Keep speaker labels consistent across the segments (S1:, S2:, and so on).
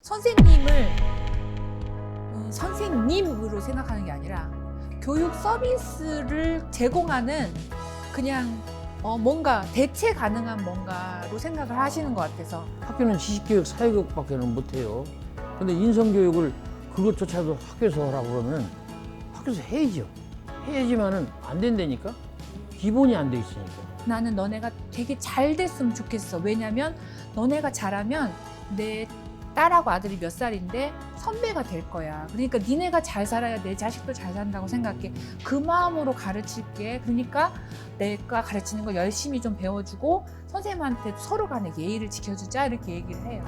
S1: 선생님을 선생님으로 생각하는 게 아니라 교육 서비스를 제공하는 그냥 뭔가 대체 가능한 뭔가로 생각을 하시는 것 같아서.
S2: 학교는 지식교육, 사회교육밖에는 못해요. 근데 인성교육을 그것조차도 학교에서 하라고 그러면 학교에서 해야죠. 해야지만은 안 된다니까? 기본이 안 돼 있으니까.
S1: 나는 너네가 되게 잘 됐으면 좋겠어. 왜냐면 너네가 잘하면 내 딸하고 아들이 몇 살인데 선배가 될 거야. 그러니까 니네가 잘 살아야 내 자식도 잘 산다고 생각해. 그 마음으로 가르칠게. 그러니까 내가 가르치는 거 열심히 좀 배워주고 선생님한테 서로 간에 예의를 지켜주자, 이렇게 얘기를 해요.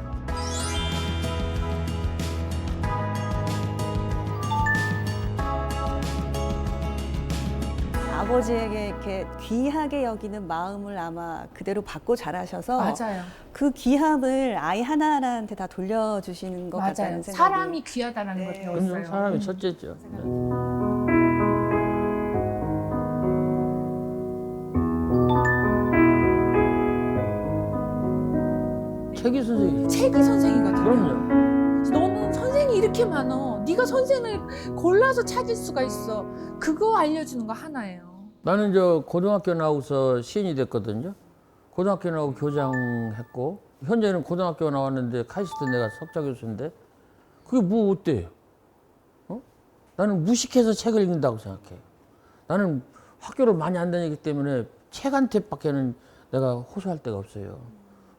S3: 아버지에게 이렇게 귀하게 여기는 마음을 아마 그대로 받고 자라셔서
S1: 맞아요.
S3: 그 귀함을 아이 하나하나한테 다 돌려주시는 것
S1: 맞아요.
S3: 같다는 생각이.
S1: 사람이 귀하다는 걸
S3: 네.
S1: 배웠어요.
S2: 그럼요, 사람이 첫째죠. 책이 선생님.
S1: 책이 선생이거든요.
S2: 그럼요.
S1: 너는 선생이 이렇게 많어. 네가 선생을 골라서 찾을 수가 있어. 그거 알려주는 거 하나예요.
S2: 나는 저 고등학교 나오고서 시인이 됐거든요. 고등학교 나오고 교장했고, 현재는 고등학교 나왔는데 카이스트 내가 석좌 교수인데, 그게 뭐 어때요? 나는 무식해서 책을 읽는다고 생각해. 나는 학교를 많이 안 다니기 때문에 책 한 탭밖에는 내가 호소할 데가 없어요.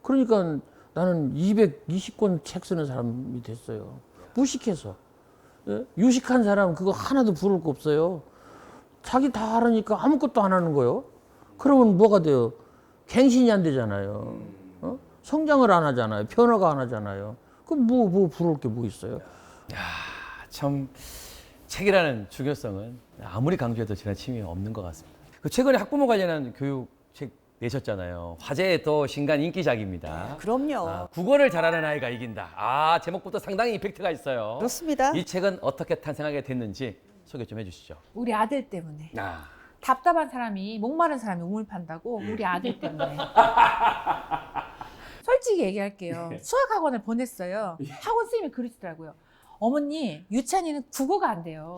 S2: 그러니까 나는 220권 책 쓰는 사람이 됐어요. 무식해서. 예? 유식한 사람은 그거 하나도 부를 거 없어요. 자기 다 하라니까 아무것도 안 하는 거요. 그러면 뭐가 돼요? 갱신이 안 되잖아요. 성장을 안 하잖아요. 변화가 안 하잖아요. 그럼 뭐 부러울 게 뭐 있어요?
S4: 참 책이라는 중요성은 아무리 강조해도 지나침이 없는 것 같습니다. 그 최근에 학부모 관련한 교육책 내셨잖아요. 화제의 또 신간 인기작입니다.
S3: 그럼요.
S4: 국어를 잘하는 아이가 이긴다. 제목부터 상당히 임팩트가 있어요.
S3: 그렇습니다.
S4: 이 책은 어떻게 탄생하게 됐는지 소개 좀 해주시죠.
S1: 우리 아들 때문에.
S4: 아,
S1: 답답한 사람이, 목마른 사람이 우물 판다고. 우리 아들 때문에. 솔직히 얘기할게요. 수학학원을 보냈어요. 학원 선생님이 그러시더라고요. 어머니, 유찬이는 국어가 안 돼요.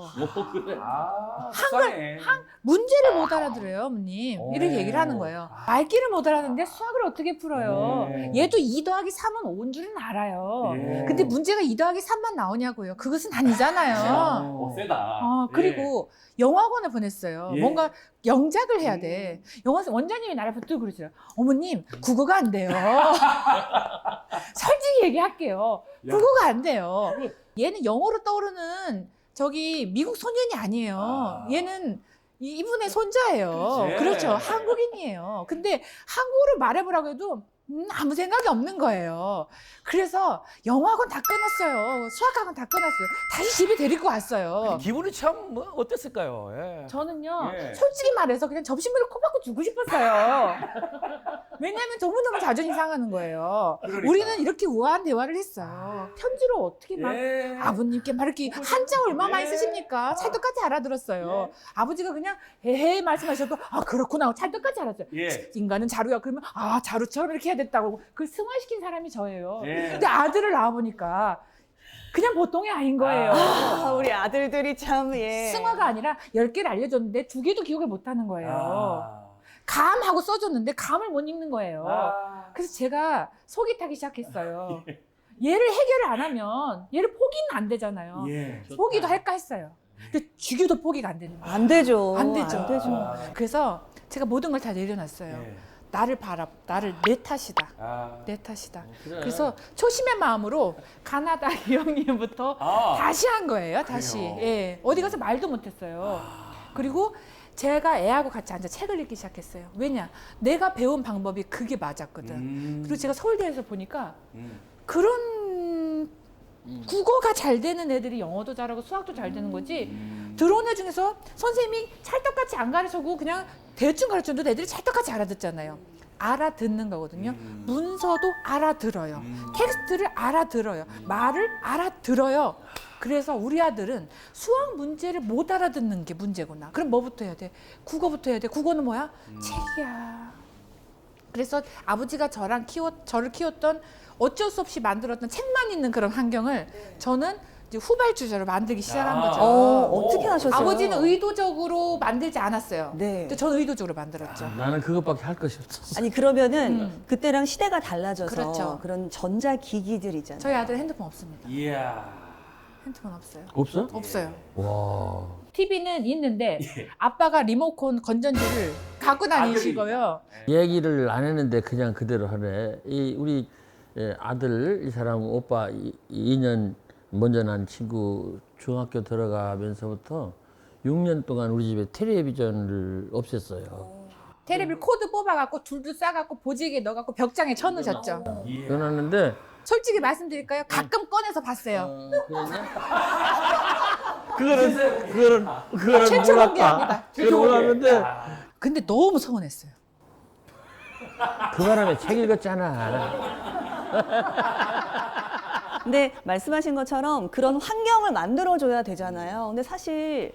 S4: 그래.
S1: 문제를 못 알아들어요, 어머님. 이렇게 얘기를 하는 거예요. 말귀를 못 알아듣는데 수학을 어떻게 풀어요? 얘도 2 더하기 3은 5인 줄은 알아요. 근데 문제가 2 더하기 3만 나오냐고요. 그것은 아니잖아요.
S4: 세다.
S1: 그리고 영어학원을 보냈어요.
S4: 예.
S1: 뭔가 영작을 해야 돼. 영어 원장님이 나를 붙들고 그러시죠. 어머님, 국어가 안 돼요. 솔직히 얘기할게요. 국어가 안 돼요. 얘는 영어로 떠오르는 저기 미국 소년이 아니에요. 얘는 이분의 손자예요.
S4: 그렇지.
S1: 그렇죠. 한국인이에요. 근데 한국어를 말해보라고 해도 아무 생각이 없는 거예요. 그래서 영어학원 다 끊었어요. 수학학원 다 끊었어요. 다시 집에 데리고 왔어요.
S4: 기분이 참 어땠을까요? 예.
S1: 저는요,
S4: 예.
S1: 솔직히 말해서 그냥 접시물을 코박고 주고 싶었어요. 왜냐하면 너무너무 자존심 상하는 거예요.
S4: 그러니까.
S1: 우리는 이렇게 우아한 대화를 했어요. 편지로 어떻게 막
S4: 예.
S1: 아버님께 막 이렇게 한자 얼마 많이 쓰십니까? 찰떡같이 알아들었어요. 아버지가 그냥 헤헤 말씀하셔도 그렇구나 하고 찰떡같이 알았어요.
S4: 예.
S1: 인간은 자루야. 그러면 자루처럼 이렇게 해야 됐다고. 그걸 승화시킨 사람이 저예요.
S4: 예.
S1: 근데 아들을 낳아보니까 그냥 보통이 아닌 거예요.
S3: 우리 아들들이 참, 예.
S1: 승화가 아니라 10개를 알려줬는데 2개도 기억을 못하는 거예요. 감하고 써줬는데 감을 못 읽는 거예요. 그래서 제가 속이 타기 시작했어요. 얘를 해결을 안 하면 얘를 포기는 안 되잖아요. 포기도 할까 했어요. 근데 죽여도 포기가 안 되는 거예요.
S3: 안 되죠.
S1: 안 되죠.
S3: 안 되죠.
S1: 그래서 제가 모든 걸 다 내려놨어요. 나를 내 탓이다. 내 탓이다.
S2: 그래.
S1: 그래서 초심의 마음으로 가나다 이 형님부터 다시 한 거예요. 다시. 예. 어디 가서 말도 못했어요. 그리고 제가 애하고 같이 앉아 책을 읽기 시작했어요. 왜냐? 내가 배운 방법이 그게 맞았거든. 그리고 제가 서울대에서 보니까 그런 국어가 잘 되는 애들이 영어도 잘하고 수학도 잘 되는 거지. 들어온 애 중에서 선생님이 찰떡같이 안 가르쳐고 그냥 대충 가르쳐도 애들이 찰떡같이 알아듣잖아요. 알아듣는 거거든요. 문서도 알아들어요. 텍스트를 알아들어요. 말을 알아들어요. 그래서 우리 아들은 수학 문제를 못 알아듣는 게 문제구나. 그럼 뭐부터 해야 돼? 국어부터 해야 돼. 국어는 뭐야? 책이야. 그래서 아버지가 저를 키웠던 어쩔 수 없이 만들었던 책만 있는 그런 환경을 저는 이제 후발주자로 만들기 시작한 거죠.
S3: 어떻게 하셨어요?
S1: 아버지는 의도적으로 만들지 않았어요.
S3: 네.
S1: 근데 저는 의도적으로 만들었죠.
S2: 나는 그것밖에 할 것이 없었어.
S3: 아니 그러면은 그때랑 시대가 달라져서
S1: 그렇죠.
S3: 그런 전자기기들 있잖아요.
S1: 저희 아들 핸드폰 없습니다.
S4: 이야.
S1: 핸드폰 없어요.
S2: 없어?
S1: 없어요.
S2: 와.
S1: TV는 있는데 아빠가 리모컨 건전지를 갖고 다니시고요.
S2: 얘기를 안 했는데 그냥 그대로 하네. 우리 아들 이 사람 오빠 2년 먼저 난 친구 중학교 들어가면서부터 6년 동안 우리 집에 텔레비전을 없앴어요.
S1: 테레비 코드 뽑아갖고 둘둘 싸갖고 보지기에 넣어갖고 벽장에 쳐놓으셨죠.
S2: 그러는데
S1: 솔직히 말씀드릴까요? 가끔 꺼내서 봤어요.
S2: 그거는
S1: 최초
S2: 몰랐다.
S1: 공개합니다.
S2: 그걸 몰랐는데
S1: 근데 너무 서운했어요.
S2: 그 바람에 책 읽었잖아.
S3: 근데 말씀하신 것처럼 그런 환경을 만들어줘야 되잖아요. 근데 사실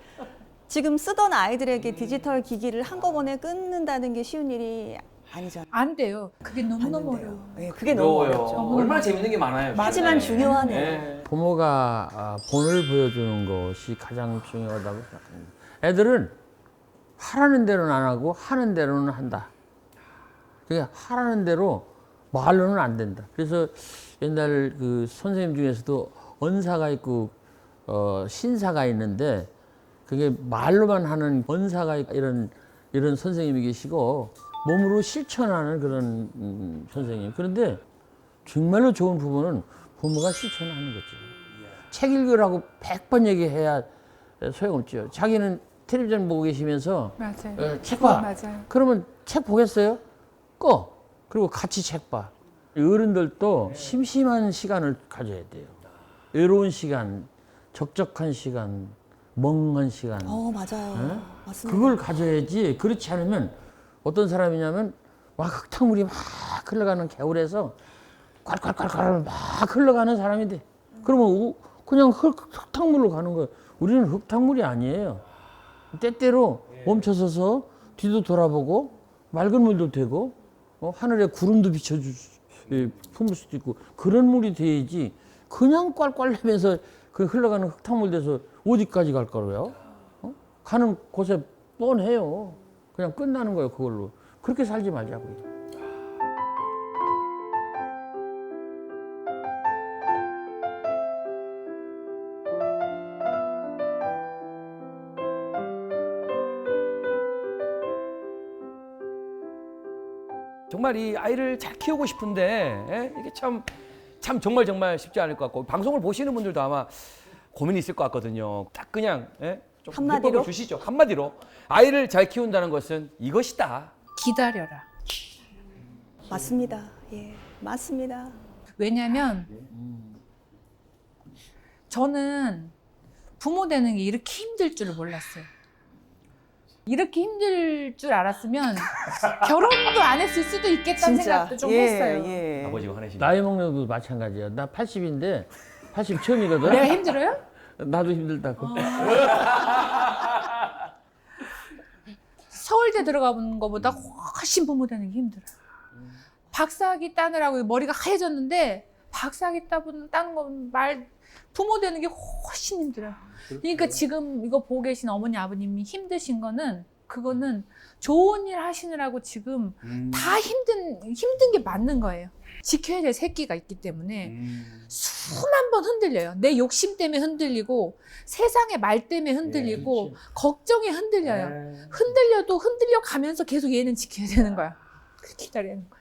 S3: 지금 쓰던 아이들에게 디지털 기기를 한꺼번에 끊는다는 게 쉬운 일이 아니잖아요.
S1: 안 돼요. 그게 너무너무
S3: 안 돼요.
S1: 어려워요.
S3: 네, 그게 너무 어렵죠.
S4: 얼마나 재밌는 게 많아요.
S3: 하지만 중요하네요.
S4: 네.
S2: 부모가 본을 보여주는 것이 가장 중요하다고 생각합니다. 애들은 하라는 대로는 안 하고 하는 대로는 한다. 그게 하라는 대로 말로는 안 된다. 그래서 옛날 그 선생님 중에서도 언사가 있고 신사가 있는데 그게 말로만 하는 언사가 이런 선생님이 계시고 몸으로 실천하는 그런 선생님. 그런데 정말로 좋은 부모는 부모가 실천하는 거죠. 책 읽으라고 100번 얘기해야 소용없죠. 자기는 텔레비전 보고 계시면서
S1: 맞아요.
S2: 책 봐.
S1: 맞아요.
S2: 그러면 책 보겠어요? 꺼. 그리고 같이 책 봐. 어른들도 심심한 시간을 가져야 돼요. 외로운 시간, 적적한 시간, 멍한 시간.
S3: 맞아요.
S2: 네?
S3: 맞습니다.
S2: 그걸 가져야지. 그렇지 않으면 어떤 사람이냐면 막 흙탕물이 막 흘러가는 개울에서 콸콸콸콸 막 흘러가는 사람이 돼. 그러면 그냥 흙탕물로 가는 거예요. 우리는 흙탕물이 아니에요. 때때로 멈춰서서 뒤도 돌아보고 맑은 물도 되고 하늘에 구름도 품을 수도 있고 그런 물이 돼야지 그냥 꽐꽐하면서 그 흘러가는 흙탕물 돼서 어디까지 갈 거예요? 가는 곳에 뻔해요. 그냥 끝나는 거예요, 그걸로. 그렇게 살지 말자고요.
S4: 정말 이 아이를 잘 키우고 싶은데 이게 참 정말 쉽지 않을 것 같고 방송을 보시는 분들도 아마 고민이 있을 것 같거든요. 딱 그냥 좀
S3: 한마디로?
S4: 해법을 주시죠. 한마디로 아이를 잘 키운다는 것은 이것이다.
S1: 기다려라.
S3: 맞습니다. 예, 맞습니다.
S1: 왜냐면 저는 부모 되는 게 이렇게 힘들 줄 몰랐어요. 이렇게 힘들 줄 알았으면 결혼도 안 했을 수도 있겠다는 생각도 좀 했어요.
S3: 예.
S4: 아버지가 화내시네.
S2: 나이 먹는 것도 마찬가지야. 나 80인데 80 처음이거든.
S1: 내가 힘들어요?
S2: 나도 힘들다고.
S1: 서울대 들어가 보는 것보다 훨씬 부모 되는 게 힘들어요. 박사학위 따느라고 머리가 하얘졌는데 박사학위 따는 건 부모 되는 게 훨씬 힘들어요. 그러니까 지금 이거 보고 계신 어머니 아버님이 힘드신 거는 그거는 좋은 일 하시느라고 지금 다 힘든 게 맞는 거예요. 지켜야 될 새끼가 있기 때문에 수만 번 흔들려요. 내 욕심 때문에 흔들리고 세상의 말 때문에 흔들리고 걱정에 흔들려요. 흔들려도 흔들려 가면서 계속 얘는 지켜야 되는 거야. 기다리는 거야.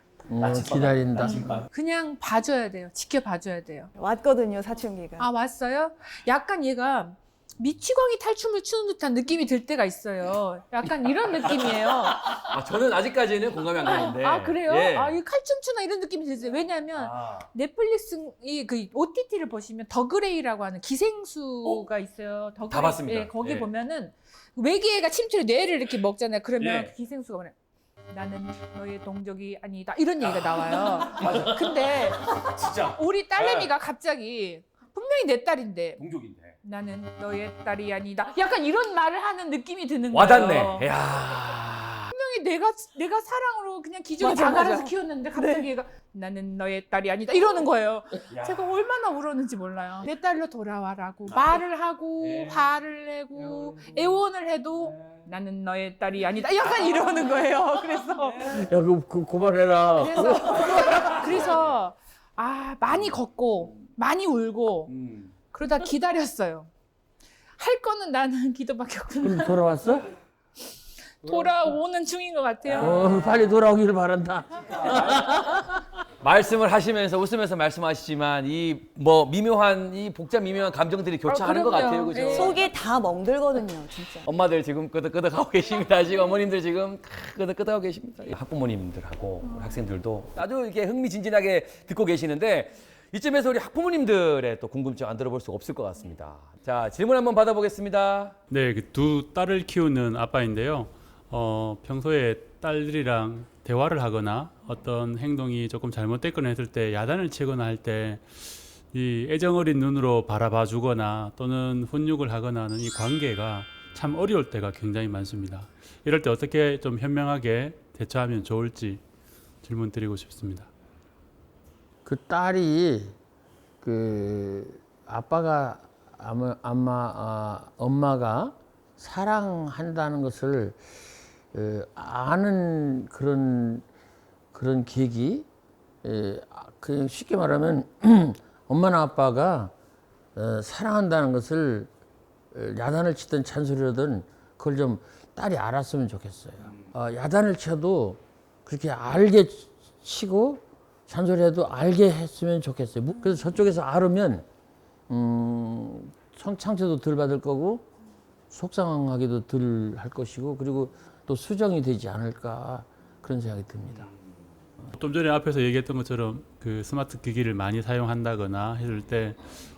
S2: 기다린다.
S1: 그냥 봐줘야 돼요. 지켜봐줘야 돼요.
S3: 왔거든요, 사춘기가.
S1: 아 왔어요? 약간 얘가 미치광이 탈춤을 추는 듯한 느낌이 들 때가 있어요. 약간 이런 느낌이에요.
S4: 아, 저는 아직까지는 공감이 안 가는데.
S1: 아 그래요?
S4: 예.
S1: 아, 이 칼춤 추나 이런 느낌이 들어요. 왜냐하면
S4: 아.
S1: 넷플릭스 그 OTT를 보시면 더 그레이라고 하는 기생수가 있어요. 더
S4: 다
S1: 그레이.
S4: 봤습니다.
S1: 예, 거기
S4: 예.
S1: 보면은 외계애가 침투해 뇌를 이렇게 먹잖아요. 그러면
S4: 예.
S1: 그 기생수가 뭐냐? 나는 너의 동족이 아니다. 이런 얘기가 나와요. 근데
S4: 진짜
S1: 우리 딸내미가 갑자기 분명히 내 딸인데
S4: 동족인데.
S1: 나는 너의 딸이 아니다. 약간 이런 말을 하는 느낌이 드는 거예요.
S4: 와닿네. 야.
S1: 분명히 내가 사랑으로 그냥 기저귀
S3: 맞아,
S1: 다 갈아서
S3: 맞아.
S1: 키웠는데 갑자기 얘가 나는 너의 딸이 아니다 이러는 거예요.
S4: 야.
S1: 제가 얼마나 울었는지 몰라요. 내 딸로 돌아와라고 말을 하고
S4: 네.
S1: 화를 내고 애원을 해도 나는 너의 딸이 아니다. 약간 이러는 거예요. 그래서
S2: 야, 그만해라.
S1: 그래서 많이 걷고 많이 울고 그러다 기다렸어요. 할 거는 나는 기도밖에 없구나.
S2: 그럼 돌아왔어?
S1: 돌아오는 중인 것 같아요.
S2: 빨리 돌아오기를 바란다.
S4: 말씀을 하시면서 웃으면서 말씀하시지만 이 뭐 미묘한 이 복잡 미묘한 감정들이 교차하는 것
S1: 그럼요.
S4: 같아요, 그죠?
S1: 네.
S3: 속이 다 멍들거든요, 진짜.
S4: 엄마들 지금 끄덕끄덕하고 계십니다. 지금 어머님들 지금 끄덕끄덕하고 계십니다. 학부모님들하고 우리 학생들도 아주 이렇게 흥미진진하게 듣고 계시는데 이쯤에서 우리 학부모님들의 또 궁금증 안 들어볼 수 없을 것 같습니다. 자, 질문 한번 받아보겠습니다.
S5: 네, 그 두 딸을 키우는 아빠인데요. 평소에 딸들이랑 대화를 하거나 어떤 행동이 조금 잘못됐거나 했을 때 야단을 치거나 할 때 이 애정어린 눈으로 바라봐 주거나 또는 훈육을 하거나 하는 이 관계가 참 어려울 때가 굉장히 많습니다. 이럴 때 어떻게 좀 현명하게 대처하면 좋을지 질문 드리고 싶습니다.
S2: 그 딸이 아빠가 엄마가 사랑한다는 것을 아는 그런 계기, 그냥 쉽게 말하면 엄마나 아빠가 사랑한다는 것을 야단을 치든 잔소리하든 그걸 좀 딸이 알았으면 좋겠어요. 야단을 쳐도 그렇게 알게 치고 잔소리해도 알게 했으면 좋겠어요. 그래서 저쪽에서 알으면 상처도 덜 받을 거고 속상하게도 덜 할 것이고 그리고 또 수정이 되지 않을까 그런 생각이 듭니다.
S5: 좀 전에 앞에서 얘기했던 것처럼 그 스마트 기기를 많이 사용한다거나 했을 때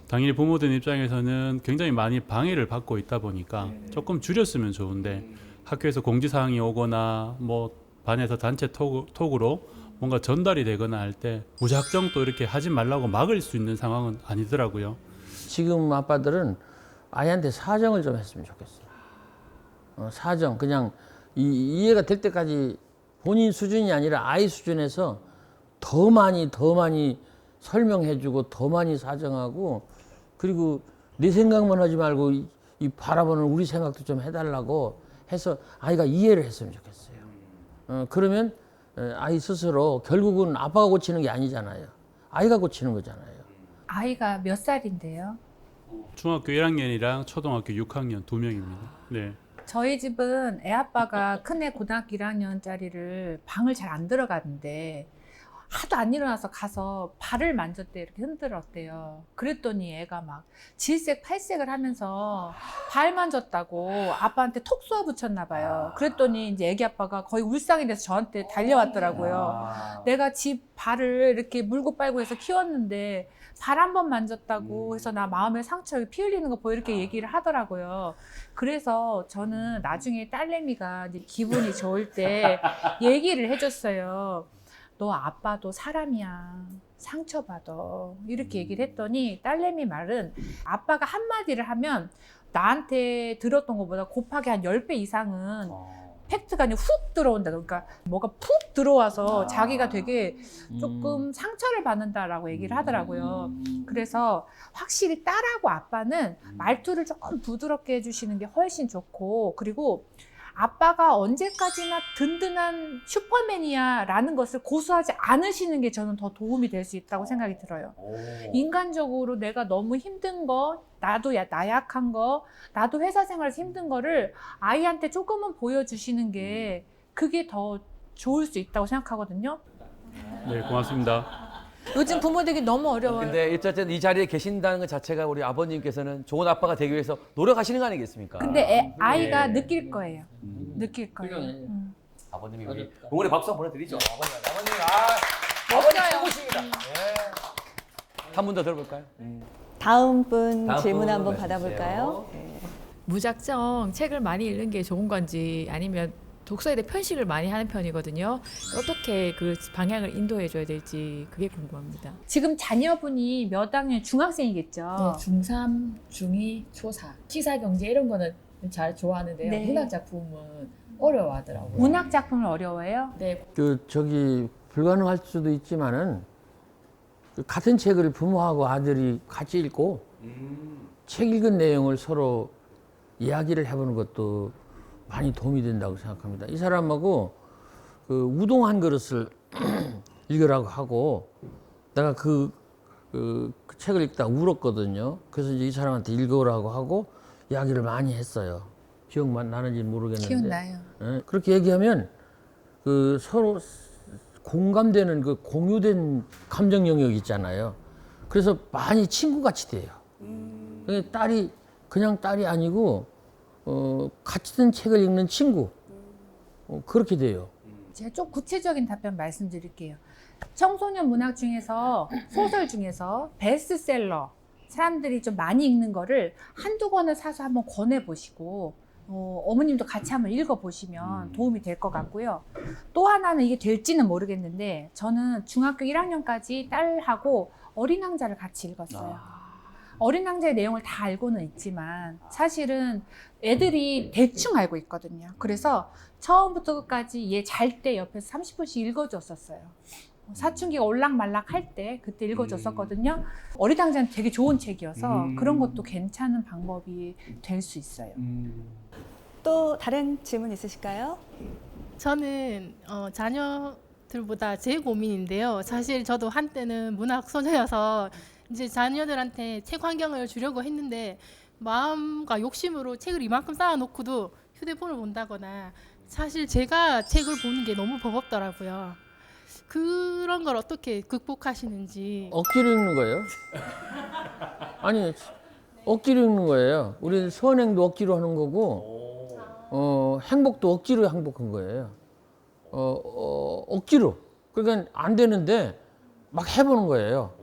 S5: 당연히 부모들 입장에서는 굉장히 많이 방해를 받고 있다 보니까 조금 줄였으면 좋은데 학교에서 공지사항이 오거나 뭐 반에서 단체 톡으로 뭔가 전달이 되거나 할 때 무작정 또 이렇게 하지 말라고 막을 수 있는 상황은 아니더라고요.
S2: 지금 아빠들은 아이한테 사정을 좀 했으면 좋겠어요. 사정 그냥 이해가 될 때까지 본인 수준이 아니라 아이 수준에서 더 많이 설명해주고 더 많이 사정하고 그리고 내 생각만 하지 말고 이 바라보는 우리 생각도 좀 해달라고 해서 아이가 이해를 했으면 좋겠어요. 그러면 아이 스스로 결국은 아빠가 고치는 게 아니잖아요. 아이가 고치는 거잖아요.
S1: 아이가 몇 살인데요?
S5: 중학교 1학년이랑 초등학교 6학년 2명입니다. 네.
S1: 저희 집은 애아빠가 큰애 고등학교 1학년짜리를 방을 잘 안 들어가는데 하도 안 일어나서 가서 발을 만졌대 이렇게 흔들었대요. 그랬더니 애가 막 질색 팔색을 하면서 발 만졌다고 아빠한테 톡 쏘아 붙였나 봐요. 그랬더니 이제 애기 아빠가 거의 울상이 돼서 저한테 달려왔더라고요. 내가 집 발을 이렇게 물고 빨고 해서 키웠는데 발 한 번 만졌다고 해서 나 마음에 상처 피 흘리는 거 보여 이렇게 얘기를 하더라고요. 그래서 저는 나중에 딸내미가 이제 기분이 좋을 때 얘기를 해줬어요. 너 아빠도 사람이야. 상처받아. 이렇게 얘기를 했더니 딸내미 말은 아빠가 한마디를 하면 나한테 들었던 것보다 곱하기 한 10배 이상은 팩트가 아니라 훅 들어온다. 그러니까 뭐가 푹 들어와서 자기가 되게 조금 상처를 받는다라고 얘기를 하더라고요. 그래서 확실히 딸하고 아빠는 말투를 조금 부드럽게 해주시는 게 훨씬 좋고 그리고 아빠가 언제까지나 든든한 슈퍼맨이야 라는 것을 고수하지 않으시는 게 저는 더 도움이 될 수 있다고 생각이 들어요. 인간적으로 내가 너무 힘든 거, 나도 나약한 거, 나도 회사 생활에서 힘든 거를 아이한테 조금은 보여주시는 게 그게 더 좋을 수 있다고 생각하거든요.
S5: 네, 고맙습니다.
S1: 요즘 부모들이 너무 어려워요.
S4: 근데 어쨌든 이 자리에 계신다는 것 자체가 우리 아버님께서는 좋은 아빠가 되기 위해서 노력하시는 거 아니겠습니까?
S1: 근데 아이가
S4: 예.
S1: 느낄 거예요. 느낄 거예요.
S2: 그러네.
S4: 아버님이 우리 응원의 박수 한번 보내드리죠. 아버님,
S1: 멋져요.
S4: 최고십니다. 한 분 더 들어볼까요?
S3: 다음 분
S4: 다음
S3: 질문
S4: 분
S3: 한번
S4: 말씀
S3: 받아볼까요?
S4: 주세요.
S3: 네.
S6: 무작정 책을 많이 읽는 게 좋은 건지 아니면 독서에 대해 편식을 많이 하는 편이거든요. 어떻게 그 방향을 인도해 줘야 될지 그게 궁금합니다.
S1: 지금 자녀분이 몇 학년 중학생이겠죠?
S6: 중3, 중2, 초4. 시사 경제 이런 거는 잘 좋아하는데요.
S1: 네.
S6: 문학 작품은 어려워하더라고요.
S1: 문학 작품을 어려워해요?
S6: 네.
S2: 불가능할 수도 있지만은 그 같은 책을 부모하고 아들이 같이 읽고 책 읽은 내용을 서로 이야기를 해보는 것도 많이 도움이 된다고 생각합니다. 이 사람하고 그 우동 한 그릇을 읽으라고 하고 내가 그 책을 읽다 울었거든요. 그래서 이제 이 사람한테 읽으라고 하고 이야기를 많이 했어요. 기억만 나는지 모르겠는데.
S1: 기억나요.
S2: 예, 그렇게 얘기하면 그 서로 공감되는 그 공유된 감정 영역이 있잖아요. 그래서 많이 친구같이 돼요. 그러니까 딸이 그냥 딸이 아니고 같은 책을 읽는 친구 그렇게 돼요.
S1: 제가 좀 구체적인 답변 말씀드릴게요. 청소년 문학 중에서 소설 중에서 베스트셀러 사람들이 좀 많이 읽는 거를 한두 권을 사서 한번 권해보시고 어머님도 같이 한번 읽어보시면 도움이 될 것 같고요. 또 하나는 이게 될지는 모르겠는데 저는 중학교 1학년까지 딸하고 어린 왕자를 같이 읽었어요. 어린 왕자의 내용을 다 알고는 있지만 사실은 애들이 대충 알고 있거든요. 그래서 처음부터 끝까지 얘 잘 때 옆에서 30분씩 읽어줬었어요. 사춘기가 올락말락 할 때 그때 읽어줬었거든요. 어린 왕자는 되게 좋은 책이어서 그런 것도 괜찮은 방법이 될 수 있어요.
S3: 또 다른 질문 있으실까요?
S7: 저는 자녀들보다 제 고민인데요. 사실 저도 한때는 문학 소녀여서 이제 자녀들한테 책 환경을 주려고 했는데 마음과 욕심으로 책을 이만큼 쌓아놓고도 휴대폰을 본다거나 사실 제가 책을 보는 게 너무 버겁더라고요. 그런 걸 어떻게 극복하시는지.
S2: 억지로 읽는 거예요? 아니 억지로 읽는 거예요. 우리 선행도 억지로 하는 거고 행복도 억지로 행복한 거예요. 억지로. 그러니까 안 되는데 막 해보는 거예요.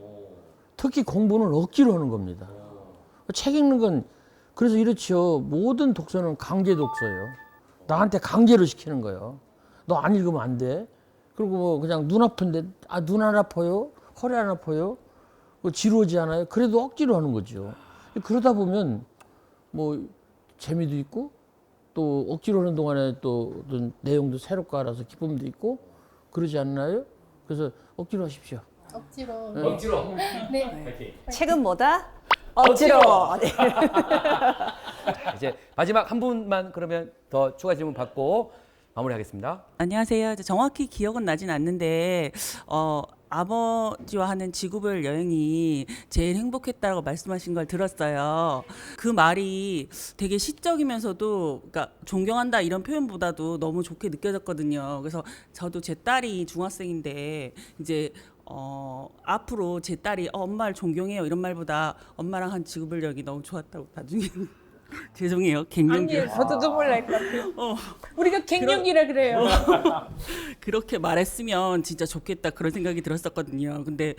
S2: 특히 공부는 억지로 하는 겁니다. 책 읽는 건 그래서 이렇죠. 모든 독서는 강제 독서예요. 나한테 강제로 시키는 거예요. 너 안 읽으면 안 돼. 그리고 뭐 그냥 눈 아픈데 눈 안 아파요? 허리 안 아파요? 지루하지 않아요? 그래도 억지로 하는 거죠. 그러다 보면 뭐 재미도 있고 또 억지로 하는 동안에 또 어떤 내용도 새롭고 알아서 기쁨도 있고 그러지 않나요? 그래서 억지로 하십시오.
S7: 억지로.
S4: 억지로.
S7: 네.
S3: 책은 뭐다? 억지로. 네.
S4: 자, 이제 마지막 한 분만 그러면 더 추가 질문 받고 마무리하겠습니다.
S8: 안녕하세요. 정확히 기억은 나진 않는데 아버지와 하는 지구별 여행이 제일 행복했다고 말씀하신 걸 들었어요. 그 말이 되게 시적이면서도 그러니까 존경한다 이런 표현보다도 너무 좋게 느껴졌거든요. 그래서 저도 제 딸이 중학생인데 이제 앞으로 제 딸이 엄마를 존경해요 이런 말보다 엄마랑 한 지구별 여행이 너무 좋았다고 나중에 죄송해요. 갱년기.
S1: 아니에요. 저도 눈물 날 것 같아요. 우리가 갱년기라 그래요.
S8: 그렇게 말했으면 진짜 좋겠다 그런 생각이 들었었거든요. 근데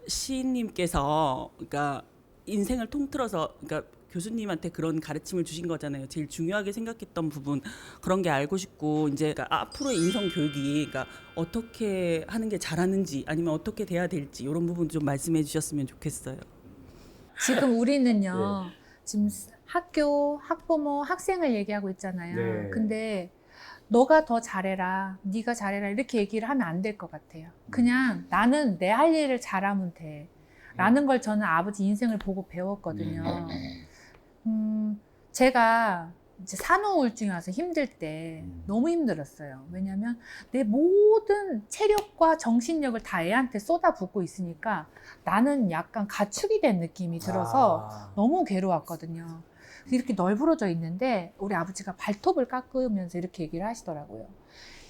S8: 시인님께서 그러니까 인생을 통틀어서 그러니까 교수님한테 그런 가르침을 주신 거잖아요. 제일 중요하게 생각했던 부분 그런 게 알고 싶고 이제 그러니까 앞으로의 인성 교육이 그러니까 어떻게 하는 게 잘하는지 아니면 어떻게 돼야 될지 이런 부분 좀 말씀해 주셨으면 좋겠어요.
S1: 지금 우리는요. 지금 학교, 학부모, 학생을 얘기하고 있잖아요.
S4: 네.
S1: 근데 너가 더 잘해라, 네가 잘해라 이렇게 얘기를 하면 안 될 것 같아요. 그냥 나는 내 할 일을 잘하면 돼. 라는 걸 저는 아버지 인생을 보고 배웠거든요. 제가 이제 산후우울증이 와서 힘들 때 너무 힘들었어요. 왜냐하면 내 모든 체력과 정신력을 다 애한테 쏟아붓고 있으니까 나는 약간 가축이 된 느낌이 들어서 너무 괴로웠거든요. 이렇게 널브러져 있는데 우리 아버지가 발톱을 깎으면서 이렇게 얘기를 하시더라고요.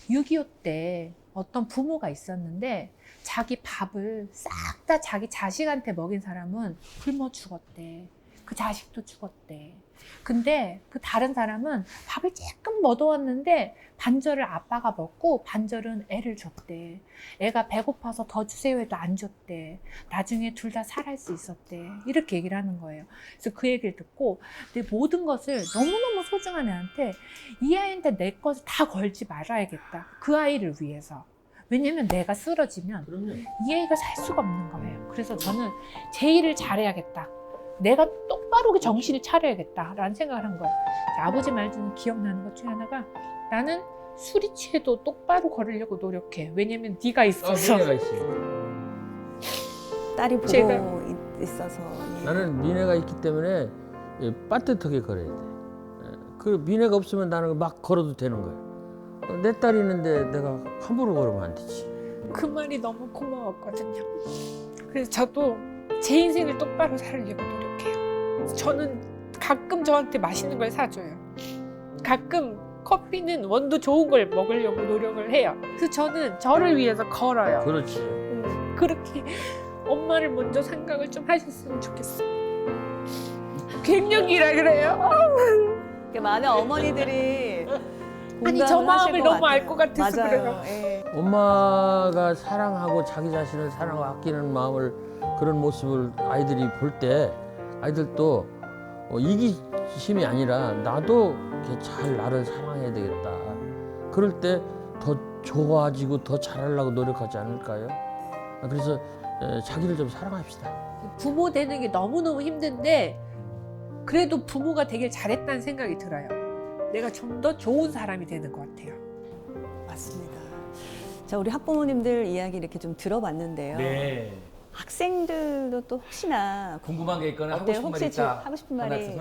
S1: 6.25 때 어떤 부모가 있었는데 자기 밥을 싹 다 자기 자식한테 먹인 사람은 굶어 죽었대. 그 자식도 죽었대. 근데 그 다른 사람은 밥을 조금 얻어왔는데 반절을 아빠가 먹고 반절은 애를 줬대. 애가 배고파서 더 주세요 해도 안 줬대. 나중에 둘 다 살할 수 있었대. 이렇게 얘기를 하는 거예요. 그래서 그 얘기를 듣고 내 모든 것을 너무너무 소중한 애한테 이 아이한테 내 것을 다 걸지 말아야겠다. 그 아이를 위해서. 왜냐면 내가 쓰러지면 이 아이가 살 수가 없는 거예요. 그래서 저는 제 일을 잘해야겠다. 내가 똑바로 정신을 차려야겠다라는 생각을 한 거예요. 아버지 말 중에 기억나는 것 중에 하나가 나는 술이 취해도 똑바로 걸으려고 노력해. 왜냐면 네가 있어서.
S2: 니네가 있어.
S3: 딸이 보고 있어서. 예.
S2: 나는 니네가 있기 때문에 빠듯하게 걸어야 돼. 그 니네가 없으면 나는 막 걸어도 되는 거야. 내 딸이 있는데 내가 함부로 걸으면 안 되지.
S1: 그 말이 너무 고마웠거든요. 그래서 저도 제 인생을 똑바로 살려고 노력해요. 저는 가끔 저한테 맛있는 걸 사줘요. 가끔 커피는 원두 좋은 걸 먹으려고 노력을 해요. 그래서 저는 저를 위해서 걸어요.
S2: 그렇지.
S1: 그렇게 엄마를 먼저 생각을 좀 하셨으면 좋겠어요. 갱년기라 그래요.
S3: 많은 어머니들이
S1: 아니 저
S3: 공감을 하실
S1: 마음을
S3: 것
S1: 너무 알
S3: 같아요.
S1: 것 같아서
S3: 맞아요.
S1: 그래요.
S3: 예.
S2: 엄마가 사랑하고 자기 자신을 사랑하고 아끼는 마음을 그런 모습을 아이들이 볼 때 아이들도 이기심이 아니라 나도 이렇게 잘 나를 사랑해야 되겠다. 그럴 때 더 좋아지고 더 잘하려고 노력하지 않을까요? 그래서 자기를 좀 사랑합시다.
S1: 부모 되는 게 너무너무 힘든데 그래도 부모가 되길 잘했다는 생각이 들어요. 내가 좀 더 좋은 사람이 되는 것 같아요.
S3: 맞습니다. 자, 우리 학부모님들 이야기 이렇게 좀 들어봤는데요.
S4: 네.
S3: 학생들도 또 혹시나
S4: 궁금한 게 있거나 하고
S3: 어때요?
S4: 싶은 말이
S3: 혹시
S4: 있다.
S3: 하고 싶은 말이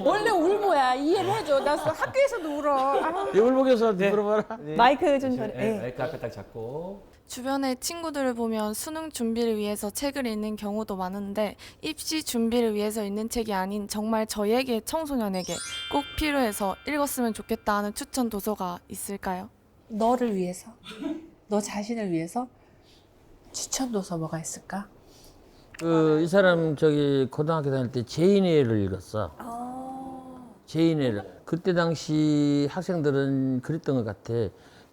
S1: 원래 울보야. 이해를 해줘. 나 학교에서도 울어. 아.
S2: 울보교수한테 물어봐라.
S3: 마이크 좀 전에.
S4: 네, 마이크 앞에 딱 잡고.
S9: 주변의 친구들을 보면 수능 준비를 위해서 책을 읽는 경우도 많은데 입시 준비를 위해서 읽는 책이 아닌 정말 저에게 청소년에게 꼭 필요해서 읽었으면 좋겠다 하는 추천 도서가 있을까요?
S1: 너를 위해서, 너 자신을 위해서 추천 도서 뭐가 있을까?
S2: 이 사람 고등학교 다닐 때 제인애를 읽었어. 제인애를. 그때 당시 학생들은 그랬던 것 같아.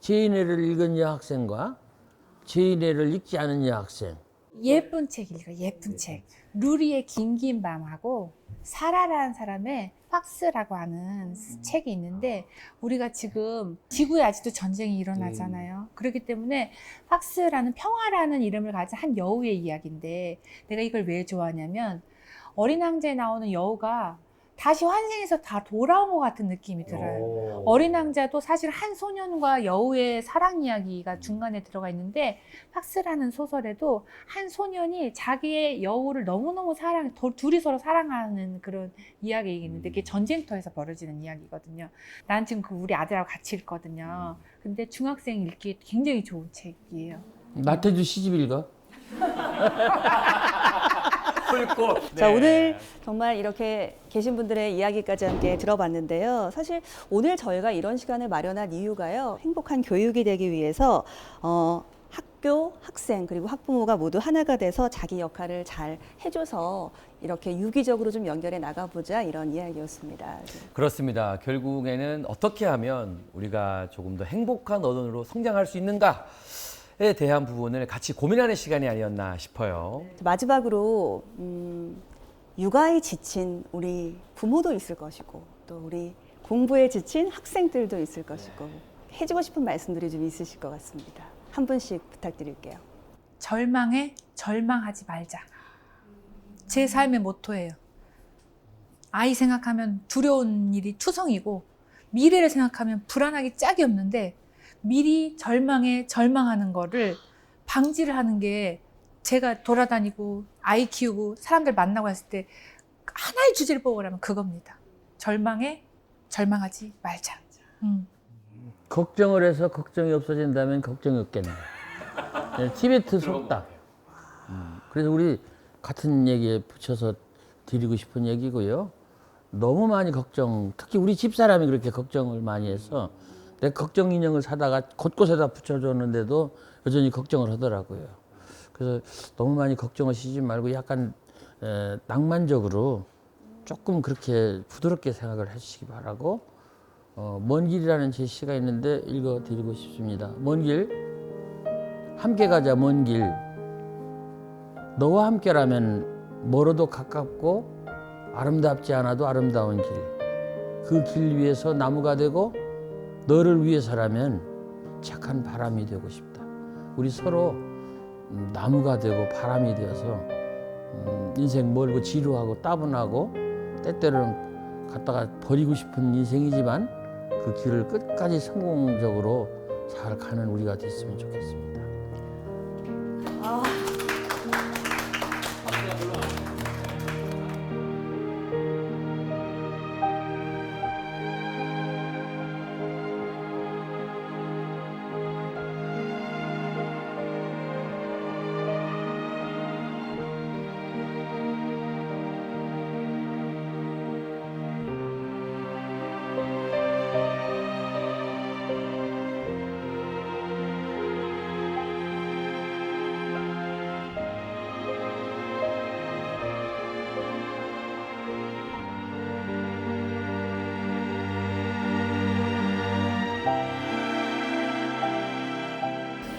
S2: 제인애를 읽은 여학생과 제인애를 읽지 않은 여학생.
S1: 예쁜 책 읽어. 예쁜 책. 루리의 긴긴 밤하고 사라라는 사람의 팍스라고 하는 책이 있는데 우리가 지금 지구에 아직도 전쟁이 일어나잖아요. 그렇기 때문에 팍스라는 평화라는 이름을 가진 한 여우의 이야기인데 내가 이걸 왜 좋아하냐면 어린 왕자에 나오는 여우가 다시 환생해서 다 돌아온 것 같은 느낌이 들어요. 어린 왕자도 사실 한 소년과 여우의 사랑 이야기가 중간에 들어가 있는데 팍스라는 소설에도 한 소년이 자기의 여우를 너무너무 둘이 서로 사랑하는 그런 이야기가 있는데 그게 전쟁터에서 벌어지는 이야기거든요. 난 지금 우리 아들하고 같이 읽거든요. 근데 중학생 읽기에 굉장히 좋은 책이에요.
S2: 나태주 시집 읽어?
S3: 자, 오늘 정말 이렇게 계신 분들의 이야기까지 함께 들어봤는데요. 사실 오늘 저희가 이런 시간을 마련한 이유가요. 행복한 교육이 되기 위해서 학교, 학생 그리고 학부모가 모두 하나가 돼서 자기 역할을 잘 해줘서 이렇게 유기적으로 좀 연결해 나가보자 이런 이야기였습니다.
S4: 그렇습니다. 결국에는 어떻게 하면 우리가 조금 더 행복한 어른으로 성장할 수 있는가에 대한 부분을 같이 고민하는 시간이 아니었나 싶어요.
S3: 마지막으로 육아에 지친 우리 부모도 있을 것이고 또 우리 공부에 지친 학생들도 있을 것이고 해주고 싶은 말씀들이 좀 있으실 것 같습니다. 한 분씩 부탁드릴게요.
S1: 절망해? 절망하지 말자. 제 삶의 모토예요. 아이 생각하면 두려운 일이 투성이고 미래를 생각하면 불안하기 짝이 없는데 미리 절망하는 거를 방지를 하는 게 제가 돌아다니고 아이 키우고 사람들 만나고 했을 때 하나의 주제를 뽑으라면 그겁니다. 절망해? 절망하지 말자.
S2: 걱정을 해서 걱정이 없어진다면 걱정이 없겠네. 티베트 속담. 그래서 우리 같은 얘기에 붙여서 드리고 싶은 얘기고요. 너무 많이 특히 우리 집사람이 그렇게 걱정을 많이 해서 내 걱정 인형을 사다가 곳곳에다 붙여줬는데도 여전히 걱정을 하더라고요. 그래서 너무 많이 걱정하시지 말고 약간 낭만적으로 조금 그렇게 부드럽게 생각을 해주시기 바라고, 먼 길이라는 제시가 있는데 읽어드리고 싶습니다. 먼 길, 함께 가자 먼 길. 너와 함께라면 멀어도 가깝고 아름답지 않아도 아름다운 길. 그 길 위에서 나무가 되고 너를 위해서라면 착한 바람이 되고 싶다. 우리 서로 나무가 되고 바람이 되어서 인생 멀고 지루하고 따분하고 때때로는 갖다가 버리고 싶은 인생이지만 그 길을 끝까지 성공적으로 잘 가는 우리가 됐으면 좋겠습니다.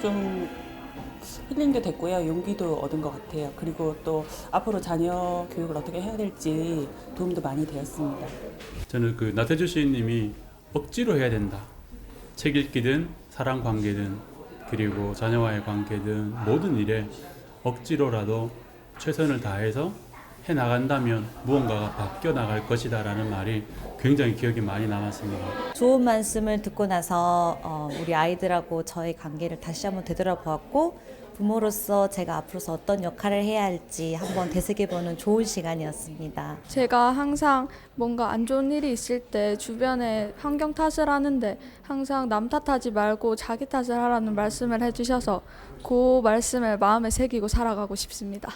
S8: 좀 힐링도 됐고요. 용기도 얻은 것 같아요. 그리고 또 앞으로 자녀 교육을 어떻게 해야 될지 도움도 많이 되었습니다.
S5: 저는 그 나태주 시인님이 억지로 해야 된다. 책 읽기든 사랑 관계든 그리고 자녀와의 관계든 모든 일에 억지로라도 최선을 다해서 해나간다면 무언가가 바뀌어 나갈 것이다 라는 말이 굉장히 기억에 많이 남았습니다.
S3: 좋은 말씀을 듣고 나서 우리 아이들하고 저의 관계를 다시 한번 되돌아보았고, 부모로서 제가 앞으로서 어떤 역할을 해야 할지 한번 되새겨보는 좋은 시간이었습니다.
S10: 제가 항상 뭔가 안 좋은 일이 있을 때 주변에 환경 탓을 하는데 항상 남 탓하지 말고 자기 탓을 하라는 말씀을 해주셔서 그 말씀을 마음에 새기고 살아가고 싶습니다.